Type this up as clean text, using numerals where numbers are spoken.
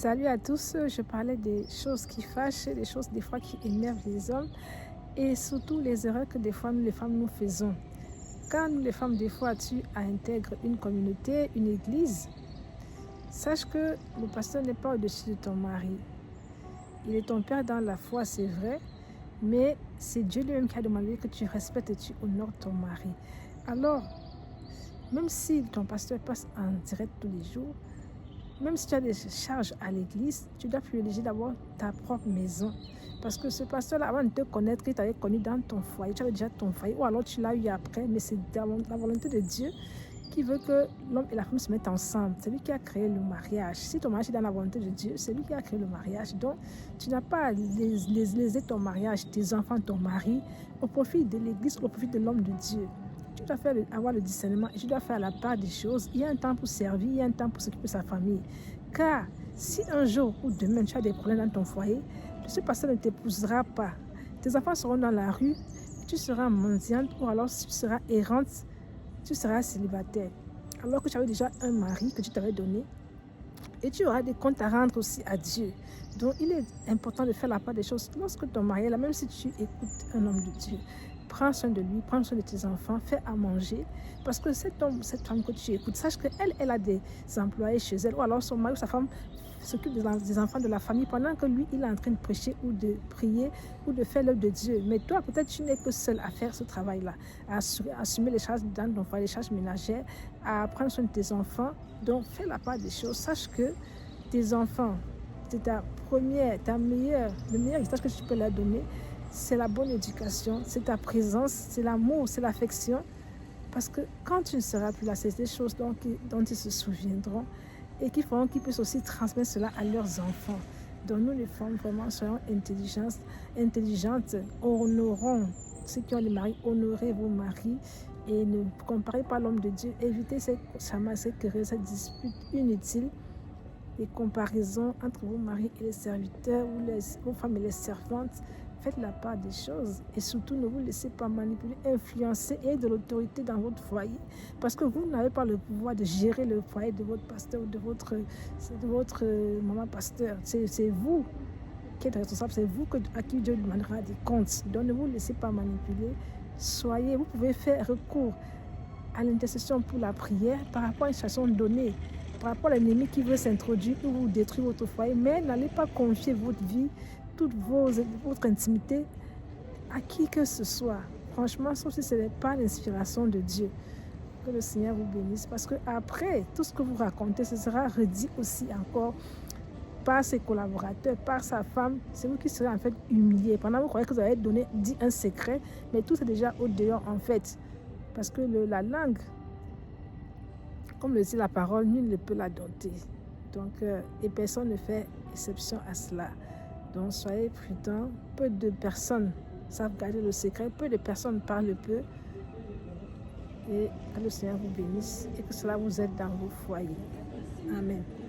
Salut à tous, je parlais des choses qui fâchent, des choses des fois qui énervent les hommes et surtout les erreurs que des fois nous les femmes nous faisons. Quand nous les femmes des fois tu intègres une communauté, une église, sache que le pasteur n'est pas au-dessus de ton mari. Il est ton père dans la foi, c'est vrai, mais c'est Dieu lui-même qui a demandé que tu respectes et tu honores ton mari. Alors, même si ton pasteur passe en direct tous les jours, même si tu as des charges à l'église, tu dois privilégier d'abord ta propre maison. Parce que ce pasteur-là, avant de te connaître, il t'avait connu dans ton foyer. Tu avais déjà ton foyer, ou alors tu l'as eu après, mais c'est la volonté de Dieu qui veut que l'homme et la femme se mettent ensemble. C'est lui qui a créé le mariage. Si ton mariage est dans la volonté de Dieu, c'est lui qui a créé le mariage. Donc, tu n'as pas à léser ton mariage, tes enfants, ton mari, au profit de l'église, au profit de l'homme de Dieu. Tu dois avoir le discernement et tu dois faire la part des choses. Il y a un temps pour servir, il y a un temps pour s'occuper de sa famille. Car si un jour ou demain tu as des problèmes dans ton foyer, ce pasteur ne t'épousera pas. Tes enfants seront dans la rue, tu seras mendiante ou alors tu seras errante, tu seras célibataire. Alors que tu avais déjà un mari que tu t'avais donné et tu auras des comptes à rendre aussi à Dieu. Donc il est important de faire la part des choses. Lorsque ton mari est là, même si tu écoutes un homme de Dieu, prends soin de lui, prends soin de tes enfants, fais à manger. Parce que cet homme, cette femme que tu écoutes, sache qu'elle, elle a des employés chez elle. Ou alors son mari ou sa femme s'occupe des enfants de la famille pendant que lui, il est en train de prêcher ou de prier ou de faire l'œuvre de Dieu. Mais toi, peut-être, tu n'es que seul à faire ce travail-là, à assumer les charges dans ton foyer, les charges ménagères, à prendre soin de tes enfants. Donc, fais la part des choses. Sache que tes enfants, c'est le meilleur héritage que tu peux leur donner. C'est la bonne éducation, c'est ta présence, c'est l'amour, c'est l'affection. Parce que quand tu ne seras plus là, c'est des choses dont ils se souviendront et qui feront qu'ils puissent aussi transmettre cela à leurs enfants. Donc nous les femmes, vraiment, soyons intelligentes, honorons ceux qui ont des maris, honorez vos maris et ne comparez pas l'homme de Dieu. Évitez ces chamailleries, ces querelles, ces disputes inutiles, les comparaisons entre vos maris et les serviteurs ou vos femmes et les servantes. Faites la part des choses et surtout ne vous laissez pas manipuler, influencer et de l'autorité dans votre foyer parce que vous n'avez pas le pouvoir de gérer le foyer de votre pasteur ou de votre maman pasteur. C'est vous qui êtes responsable, c'est vous à qui Dieu demandera des comptes. Donc ne vous laissez pas manipuler. Vous pouvez faire recours à l'intercession pour la prière par rapport à une situation donnée, par rapport à l'ennemi qui veut s'introduire ou détruire votre foyer, mais n'allez pas confier votre vie, toute votre intimité à qui que ce soit. Franchement, sauf si ce n'est pas l'inspiration de Dieu. Que le Seigneur vous bénisse, parce que après tout ce que vous racontez, ce sera redit aussi encore par ses collaborateurs, par sa femme. C'est vous qui serez en fait humilié. Pendant que vous croyez que vous avez dit un secret, mais tout c'est déjà au dehors en fait. Parce que la langue, comme le dit la parole, nul ne peut la dompter. Donc, et personne ne fait exception à cela. Donc, soyez prudents. Peu de personnes savent garder le secret. Peu de personnes parlent peu. Et que le Seigneur vous bénisse et que cela vous aide dans vos foyers. Amen.